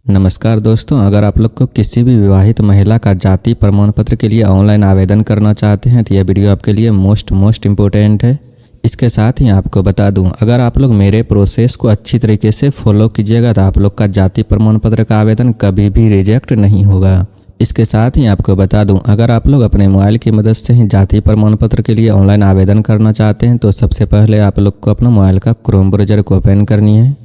नमस्कार दोस्तों, अगर आप लोग को किसी भी विवाहित महिला का जाति प्रमाण पत्र के लिए ऑनलाइन आवेदन करना चाहते हैं तो यह वीडियो आपके लिए मोस्ट इम्पोर्टेंट है। इसके साथ ही आपको बता दूं, अगर आप लोग मेरे प्रोसेस को अच्छी तरीके से फॉलो कीजिएगा तो आप लोग का जाति प्रमाण पत्र का आवेदन कभी भी रिजेक्ट नहीं होगा। इसके साथ ही आपको बता दूं, अगर आप लोग अपने मोबाइल की मदद से ही जाति प्रमाण पत्र के लिए ऑनलाइन आवेदन करना चाहते हैं तो सबसे पहले आप लोग को अपना मोबाइल का क्रोम ब्राउज़र को ओपन करनी है।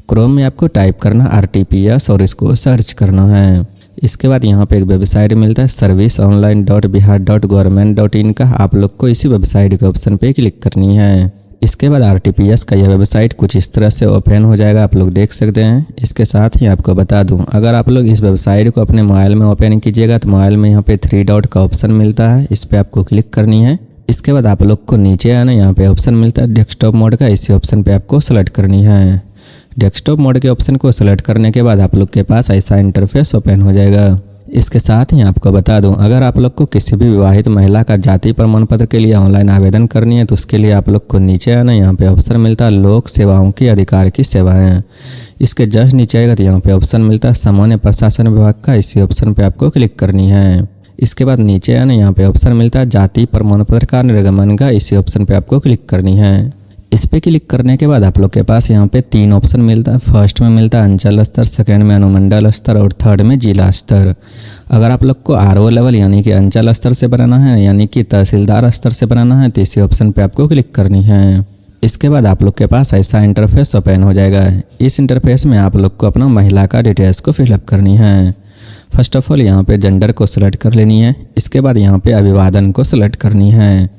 क्रोम में आपको टाइप करना RTPS और इसको सर्च करना है। इसके बाद यहाँ पे एक वेबसाइट मिलता है serviceonline.bihar.government.in का। आप लोग को इसी वेबसाइट के ऑप्शन पे क्लिक करनी है। इसके बाद RTPS का यह वेबसाइट कुछ इस तरह से ओपन हो जाएगा, आप लोग देख सकते हैं। इसके साथ ही आपको बता दूं, अगर आप लोग इस वेबसाइट को अपने मोबाइल में ओपन कीजिएगा तो मोबाइल में यहाँ पे 3 डॉट का ऑप्शन मिलता है, इस पर आपको क्लिक करनी है। इसके बाद आप लोग को नीचे आना, यहाँ पे ऑप्शन मिलता है डेस्कटॉप मोड का, इसी ऑप्शन पे आपको सेलेक्ट करनी है। डेस्कटॉप मोड के ऑप्शन को सेलेक्ट करने के बाद आप लोग के पास ऐसा इंटरफेस ओपन हो जाएगा। इसके साथ ही आपको बता दूं, अगर आप लोग को किसी भी विवाहित महिला का जाति प्रमाण पत्र के लिए ऑनलाइन आवेदन करनी है तो उसके लिए आप लोग को नीचे आना, यहाँ पे ऑप्शन मिलता है लोक सेवाओं की अधिकार की सेवाएं। इसके जस्ट नीचे आएगा तो यहाँ पे ऑप्शन मिलता है सामान्य प्रशासन विभाग का, इसी ऑप्शन पे आपको क्लिक करनी है। इसके बाद नीचे आना, यहाँ पे ऑप्शन मिलता है जाति प्रमाण पत्र का निर्गमन का, इसी ऑप्शन पे आपको क्लिक करनी है। इस पे क्लिक करने के बाद आप लोग के पास यहाँ पे 3 ऑप्शन मिलता है। फर्स्ट में मिलता है अंचल स्तर, सेकंड में अनुमंडल स्तर और थर्ड में जिला स्तर। अगर आप लोग को RO लेवल यानी कि अंचल स्तर से बनाना है यानी कि तहसीलदार स्तर से बनाना है तो इसी ऑप्शन पे आपको क्लिक करनी है। इसके बाद आप लोग के पास ऐसा इंटरफेस ओपन हो जाएगा। इस इंटरफेस में आप लोग को अपना महिला का डिटेल्स को फिलअप करनी है। फर्स्ट ऑफ ऑल यहाँ पे जेंडर को सिलेक्ट कर लेनी है। इसके बाद यहाँ पे अभिवादन को सिलेक्ट करनी है।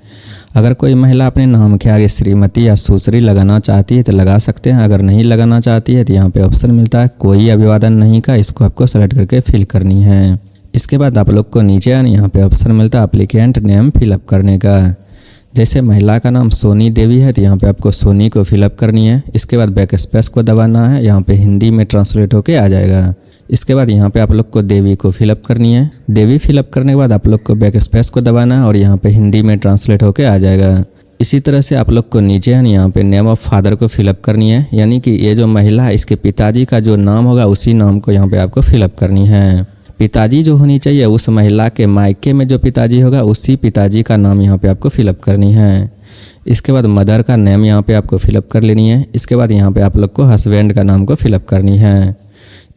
अगर कोई महिला अपने नाम के आगे श्रीमती या सुश्री लगाना चाहती है तो लगा सकते हैं, अगर नहीं लगाना चाहती है तो यहाँ पे ऑप्शन मिलता है कोई अभिवादन नहीं का, इसको आपको सेलेक्ट करके फिल करनी है। इसके बाद आप लोग को नीचे आने, यहाँ पे ऑप्शन मिलता है एप्लीकेंट नेम फिलअप करने का। जैसे महिला का नाम सोनी देवी है तो यहाँ पे आपको सोनी को फिलअप करनी है। इसके बाद बैक स्पेस को दबाना है, यहाँ पे हिंदी में ट्रांसलेट होके आ जाएगा। इसके बाद यहाँ पे आप लोग को देवी को फिलअप करनी है। देवी फिलअप करने के बाद आप लोग को बैक स्पेस को दबाना है और यहाँ पे हिंदी में ट्रांसलेट होके आ जाएगा। इसी तरह से आप लोग को नीचे आने, यहाँ पे नेम ऑफ फादर को फिलअप करनी है, यानी कि ये जो महिला है इसके पिताजी का जो नाम होगा उसी नाम को यहाँ पे आपको फिलअप करनी है। पिताजी जो होनी चाहिए उस महिला के मायके में जो पिताजी होगा उसी पिताजी का नाम यहाँ पे आपको फिलअप करनी है। इसके बाद मदर का नेम यहाँ पे आपको फिलअप कर लेनी है। इसके बाद यहाँ पे आप लोग को हस्बैंड का नाम को फिलअप करनी है।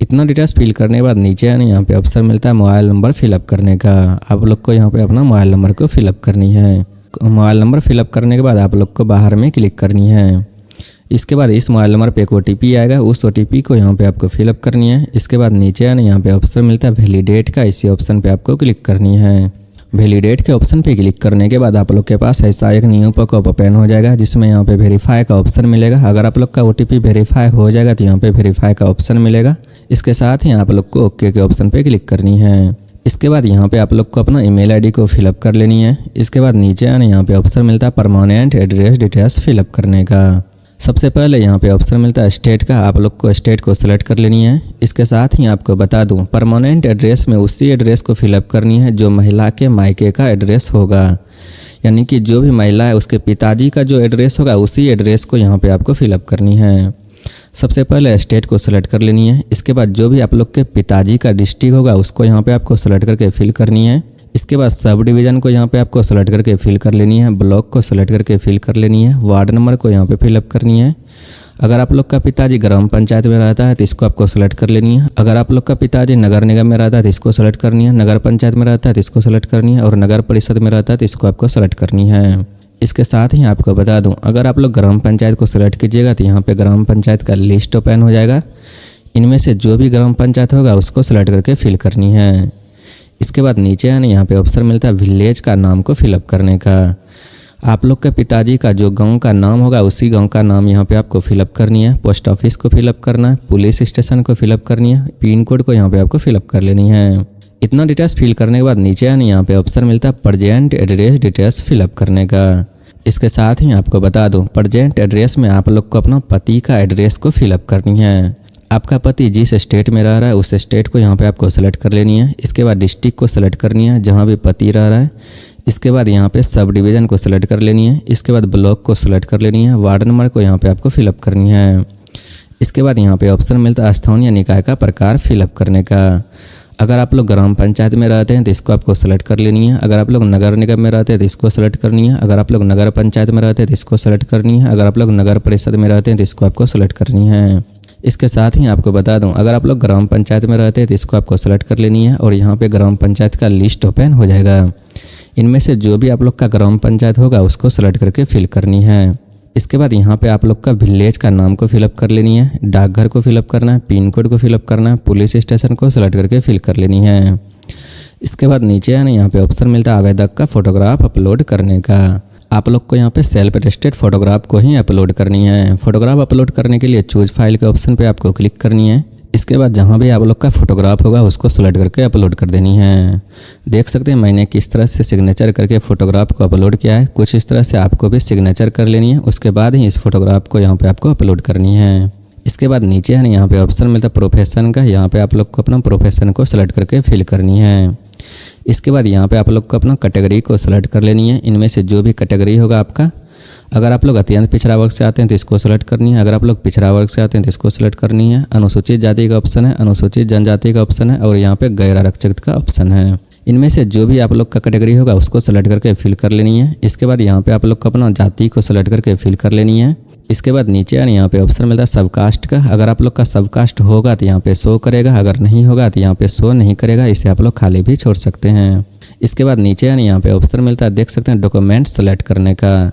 इतना डिटेल्स फिल करने के बाद नीचे आने, यहाँ पे ऑप्शन मिलता है मोबाइल नंबर फिलअप करने का। आप लोग को यहाँ पे अपना मोबाइल नंबर को फिलअप करनी है। मोबाइल नंबर फिलअप करने के बाद आप लोग को बाहर में क्लिक करनी है। इसके बाद इस मोबाइल नंबर पे एक OTP आएगा, उस OTP को यहाँ पे आपको फिलअप करनी है। इसके बाद नीचे आने, यहाँ पे ऑप्शन मिलता है वैलिडेट का, इसी ऑप्शन पे आपको क्लिक करनी है। वैलिडेट के ऑप्शन पे क्लिक करने के बाद आप लोग के पास ऐसा एक न्यू पॉपअप ओपन हो जाएगा जिसमें यहाँ पे वेरीफाई का ऑप्शन मिलेगा। अगर आप लोग का OTP वेरीफाई हो जाएगा तो यहाँ पे वेरीफाई का ऑप्शन मिलेगा। इसके साथ ही आप लोग को ओके के ऑप्शन पे क्लिक करनी है। इसके बाद यहाँ पे आप लोग को अपना ईमेल ID को फिलअप कर लेनी है। इसके बाद नीचे आने, यहाँ पे ऑप्शन मिलता है परमानेंट एड्रेस डिटेल्स फिलअप करने का। सबसे पहले यहाँ पे ऑप्शन मिलता है स्टेट का, आप लोग को स्टेट को सिलेक्ट कर लेनी है। इसके साथ ही आपको बता दूं, परमानेंट एड्रेस में उसी एड्रेस को फिलअप करनी है जो महिला के मायके का एड्रेस होगा, यानी कि जो भी महिला है उसके पिताजी का जो एड्रेस होगा उसी एड्रेस को यहाँ पे आपको फिलअप करनी है। सबसे पहले स्टेट को सिलेक्ट कर लेनी है। इसके बाद जो भी आप लोग के पिताजी का डिस्ट्रिक्ट होगा उसको यहाँ पे आपको सेलेक्ट करके फिल करनी है। इसके बाद सब डिवीज़न को यहाँ पे आपको सेलेक्ट करके फिल कर लेनी है। ब्लॉक को सेलेक्ट करके फिल कर लेनी है। वार्ड नंबर को यहाँ पे फिलअप करनी है। अगर आप लोग का पिताजी ग्राम पंचायत में रहता है तो इसको आपको सेलेक्ट कर लेनी है। अगर आप लोग का पिताजी नगर निगम में रहता है तो इसको सेलेक्ट करनी है। नगर पंचायत में रहता है तो इसको सेलेक्ट करनी है और नगर परिषद में रहता है तो इसको आपको सेलेक्ट करनी है। इसके साथ ही आपको बता दूं, अगर आप लोग ग्राम पंचायत को सिलेक्ट कीजिएगा तो यहाँ पे ग्राम पंचायत का लिस्ट ओपन हो जाएगा। इनमें से जो भी ग्राम पंचायत होगा उसको सिलेक्ट करके फिल करनी है। इसके बाद नीचे आने, यहाँ पे ऑप्शन मिलता है विलेज का नाम को फिलअप करने का। आप लोग के पिताजी का जो गांव का नाम होगा उसी गांव का नाम यहाँ पे आपको फिलअप करनी है। पोस्ट ऑफिस को फिलअप करना है, पुलिस स्टेशन को फिलअप करनी है, पिन कोड को यहाँ पे आपको फिलअप कर लेनी है। इतना डिटेल्स फिल करने के बाद नीचे आने, यहाँ पे ऑप्शन मिलता है प्रेजेंट एड्रेस डिटेल्स फिलअप करने का। इसके साथ ही आपको बता दूं, प्रेजेंट एड्रेस में आप लोग को अपना पति का एड्रेस को फिलअप करनी है। आपका पति जिस स्टेट में रह रहा है उस स्टेट को यहाँ पे आपको सेलेक्ट कर लेनी है। इसके बाद डिस्ट्रिक्ट को सेलेक्ट करनी है जहाँ भी पति रह रहा है। इसके बाद यहाँ पे सब डिवीज़न को सेलेक्ट कर लेनी है। इसके बाद ब्लॉक को सेलेक्ट कर लेनी है। वार्ड नंबर को यहाँ पे आपको फिलअप करनी है। इसके बाद यहाँ पे ऑप्शन मिलता है स्थानीय निकाय का प्रकार फिलअप करने का। अगर आप लोग ग्राम पंचायत में रहते हैं तो इसको आपको सेलेक्ट कर लेनी है। अगर आप लोग नगर निगम में रहते हैं तो इसको सेलेक्ट करनी है। अगर आप लोग नगर पंचायत में रहते हैं तो इसको सेलेक्ट करनी है। अगर आप लोग नगर परिषद में रहते हैं तो इसको आपको सेलेक्ट करनी है। इसके साथ ही आपको बता दूं, अगर आप लोग ग्राम पंचायत में रहते हैं तो इसको आपको सेलेक्ट कर लेनी है और यहाँ पे ग्राम पंचायत का लिस्ट ओपन हो जाएगा। इनमें से जो भी आप लोग का ग्राम पंचायत होगा उसको सेलेक्ट करके फिल करनी है। इसके बाद यहाँ पे आप लोग का विलेज का नाम को फिलअप कर लेनी है, डाकघर को फिलअप करना है, पिन कोड को फिलअप करना है, पुलिस स्टेशन को सेलेक्ट करके फिल कर लेनी है। इसके बाद नीचे है ना यहाँ पे ऑप्शन मिलता है आवेदक का फोटोग्राफ अपलोड करने का। आप लोग को यहाँ पे सेल्फ अटेस्टेड फोटोग्राफ को ही अपलोड करनी है। फोटोग्राफ अपलोड करने के लिए चूज फाइल के ऑप्शन पे आपको क्लिक करनी है। इसके बाद जहाँ भी आप लोग का फोटोग्राफ होगा उसको सेलेक्ट करके अपलोड कर देनी है। देख सकते हैं मैंने किस तरह से सिग्नेचर करके फ़ोटोग्राफ को अपलोड किया है। कुछ इस तरह से आपको भी सिग्नेचर कर लेनी है, उसके बाद ही इस फोटोग्राफ को यहाँ पे आपको अपलोड करनी है। इसके बाद नीचे है ना यहाँ पे ऑप्शन मिलता है प्रोफेशन का। यहाँ पे आप लोग को अपना प्रोफेशन को सेलेक्ट करके फिल करनी है। इसके बाद यहाँ पे आप लोग को अपना कैटेगरी को सेलेक्ट कर लेनी है। इनमें से जो भी कैटेगरी होगा आपका, अगर आप लोग अत्यंत पिछड़ा वर्ग से आते हैं तो इसको सेलेक्ट करनी है। अगर आप लोग पिछड़ा वर्ग से आते हैं तो इसको सेलेक्ट करनी है। अनुसूचित जाति का ऑप्शन है, अनुसूचित जनजाति का ऑप्शन है और यहाँ पे गैर आरक्षित का ऑप्शन है। इनमें से जो भी आप लोग का कैटेगरी होगा उसको सेलेक्ट करके फिल कर लेनी है। इसके बाद यहाँ पे आप लोग को अपना जाति को सेलेक्ट करके फिल कर लेनी है। इसके बाद नीचे यहाँ पे ऑप्शन मिलता है सबकास्ट का। अगर आप लोग का सबकास्ट होगा तो यहाँ पे शो करेगा, अगर नहीं होगा तो यहाँ पे शो नहीं करेगा। इसे आप लोग खाली भी छोड़ सकते हैं। इसके बाद नीचे यहाँ पे ऑप्शन मिलता है, देख सकते हैं डॉक्यूमेंट सेलेक्ट करने का,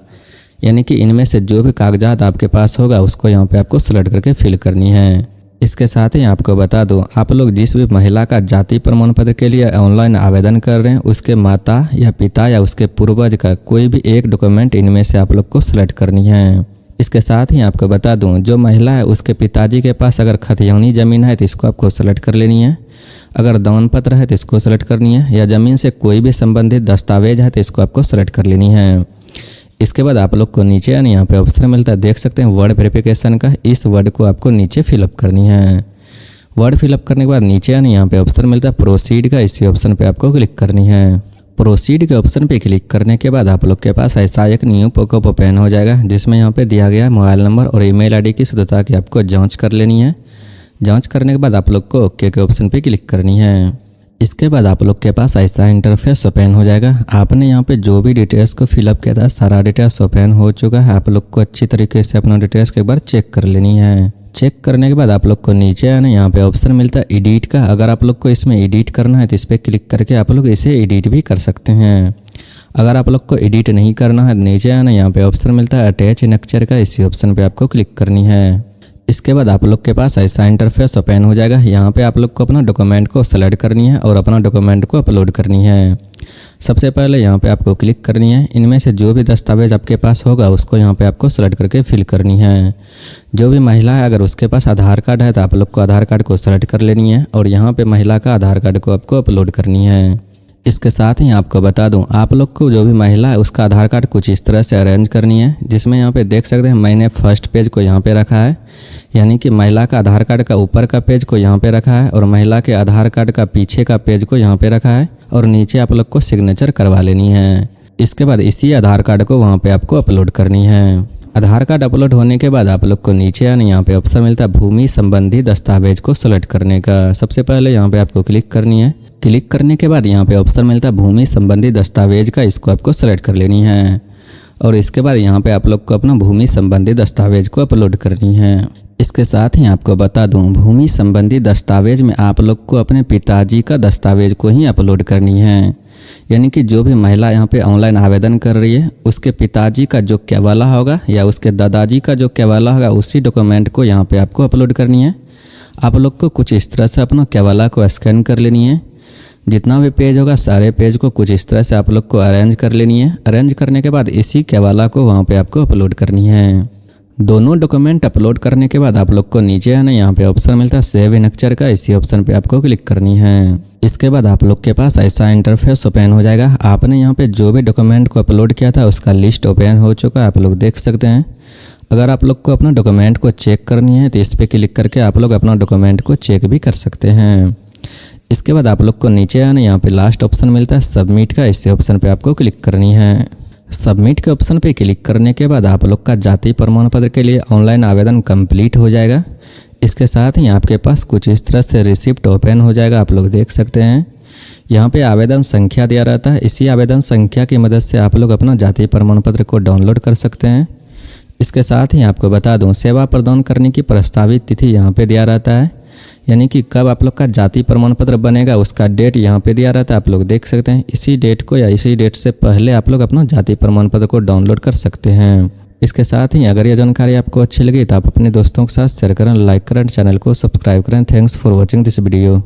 यानी कि इनमें से जो भी कागजात आपके पास होगा उसको यहाँ पे आपको सेलेक्ट करके फिल करनी है। इसके साथ ही आपको बता दूं, आप लोग जिस भी महिला का जाति प्रमाण पत्र के लिए ऑनलाइन आवेदन कर रहे हैं उसके माता या पिता या उसके पूर्वज का कोई भी एक डॉक्यूमेंट इनमें से आप लोग को सेलेक्ट करनी है। इसके साथ ही आपको बता दूं, जो महिला है उसके पिताजी के पास अगर खतियानी ज़मीन है तो इसको आपको सेलेक्ट कर लेनी है। अगर दान पत्र है तो इसको सेलेक्ट करनी है, या ज़मीन से कोई भी संबंधित दस्तावेज है तो इसको आपको सेलेक्ट कर लेनी है। इसके बाद आप लोग को नीचे है ना यहाँ पे ऑप्शन मिलता है, देख सकते हैं वर्ड वेरिफिकेशन का। इस वर्ड को आपको नीचे फिलअप करनी है। वर्ड फिलअप करने के बाद नीचे है ना यहाँ पे ऑप्शन मिलता है प्रोसीड का। इसी ऑप्शन पे आपको क्लिक करनी है। प्रोसीड के ऑप्शन पे क्लिक करने के बाद आप लोग के पास ऐसा एक न्यू पॉपअप ओपन हो जाएगा, जिसमें यहाँ पे दिया गया मोबाइल नंबर और ईमेल आईडी की शुद्धता की आपको जाँच कर लेनी है। जाँच करने के बाद आप लोग को ओके के ऑप्शन पे क्लिक करनी है। इसके बाद आप लोग के पास ऐसा इंटरफेस ओपन हो जाएगा। आपने यहाँ पे जो भी डिटेल्स को फिलअप किया था सारा डिटेल्स ओपन हो चुका है। आप लोग को अच्छी तरीके से अपना डिटेल्स को एक बार चेक कर लेनी है। चेक करने के बाद आप लोग को नीचे है ना यहाँ पे ऑप्शन मिलता है एडिट का। अगर आप लोग को इसमें एडिट करना है तो इस पर क्लिक करके आप लोग इसे एडिट भी कर सकते हैं। अगर आप लोग को एडिट नहीं करना है नीचे है ना यहाँ पे ऑप्शन मिलता है अटैच नेक्चर का। इसी ऑप्शन पे आपको क्लिक करनी है। इसके बाद आप लोग के पास ऐसा इंटरफेस ओपन हो जाएगा। यहाँ पे आप लोग को अपना डॉक्यूमेंट को सेलेक्ट करनी है और अपना डॉक्यूमेंट को अपलोड करनी है। सबसे पहले यहाँ पे आपको क्लिक करनी है। इनमें से जो भी दस्तावेज आपके पास होगा उसको यहाँ पे आपको सेलेक्ट करके फिल करनी है। जो भी महिला है अगर उसके पास आधार कार्ड है तो आप लोग को आधार कार्ड को सेलेक्ट कर लेनी है और यहाँ पे महिला का आधार कार्ड को आपको अपलोड करनी है। इसके साथ ही आपको बता दूं, आप लोग को जो भी महिला है उसका आधार कार्ड कुछ इस तरह से अरेंज करनी है, जिसमें यहाँ पे देख सकते हैं मैंने फर्स्ट पेज को यहाँ पे रखा है, यानी कि महिला का आधार कार्ड का ऊपर का पेज को यहाँ पे रखा है और महिला के आधार कार्ड का पीछे का पेज को यहाँ पे रखा है और नीचे आप लोग को सिग्नेचर करवा लेनी है। इसके बाद इसी आधार कार्ड को वहाँ पे आपको अपलोड करनी है। आधार कार्ड अपलोड होने के बाद आप लोग को नीचे आने यहाँ पे ऑप्शन मिलता है भूमि संबंधी दस्तावेज को सेलेक्ट करने का। सबसे पहले यहाँ पे आपको क्लिक करनी है। क्लिक करने के बाद यहाँ पे ऑप्शन मिलता है भूमि संबंधी दस्तावेज का, इसको आपको सेलेक्ट कर लेनी है और इसके बाद यहाँ पे आप लोग को अपना भूमि संबंधी दस्तावेज को अपलोड करनी है। इसके साथ ही आपको बता दूं, भूमि संबंधी दस्तावेज में आप लोग को अपने पिताजी का दस्तावेज को ही अपलोड करनी है, यानी कि जो भी महिला यहाँ पे ऑनलाइन आवेदन कर रही है उसके पिताजी का जो केवाला होगा या उसके दादाजी का जो केवाला होगा उसी डॉक्यूमेंट को यहाँ पे आपको अपलोड करनी है। आप लोग को कुछ इस तरह से अपना केवाला को स्कैन कर लेनी है। जितना भी पेज होगा सारे पेज को कुछ इस तरह से आप लोग को अरेंज कर लेनी है। अरेंज करने के बाद इसी केवाला को वहाँ पे आपको अपलोड करनी है। दोनों डॉक्यूमेंट अपलोड करने के बाद आप लोग को नीचे है ना यहाँ पे ऑप्शन मिलता है सेव इन नेक्चर का, इसी ऑप्शन पे आपको क्लिक करनी है। इसके बाद आप लोग के पास ऐसा इंटरफेस ओपन हो जाएगा। आपने यहाँ पे जो भी डॉक्यूमेंट को अपलोड किया था उसका लिस्ट ओपन हो चुका है, आप लोग देख सकते हैं। अगर आप लोग को अपना डॉक्यूमेंट को चेक करनी है तो इस पर क्लिक करके आप लोग अपना डॉक्यूमेंट को चेक भी कर सकते हैं। इसके बाद आप लोग को नीचे आना यहाँ पे लास्ट ऑप्शन मिलता है सबमिट का, इसी ऑप्शन पे आपको क्लिक करनी है। सबमिट के ऑप्शन पे क्लिक करने के बाद आप लोग का जाति प्रमाण पत्र के लिए ऑनलाइन आवेदन कंप्लीट हो जाएगा। इसके साथ ही आपके पास कुछ इस तरह से रिसिप्ट ओपन हो जाएगा, आप लोग देख सकते हैं। यहाँ पे आवेदन संख्या दिया रहता है, इसी आवेदन संख्या की मदद से आप लोग अपना जाति प्रमाण पत्र को डाउनलोड कर सकते हैं। इसके साथ ही आपको बता दूं, सेवा प्रदान करने की प्रस्तावित तिथि यहाँ पे दिया रहता है, यानी कि कब आप लोग का जाति प्रमाण पत्र बनेगा उसका डेट यहाँ पे दिया रहता है, आप लोग देख सकते हैं। इसी डेट को या इसी डेट से पहले आप लोग अपना जाति प्रमाण पत्र को डाउनलोड कर सकते हैं। इसके साथ ही अगर यह जानकारी आपको अच्छी लगी तो आप अपने दोस्तों के साथ शेयर करें, लाइक करें, चैनल को सब्सक्राइब करें। Thanks for watching this video.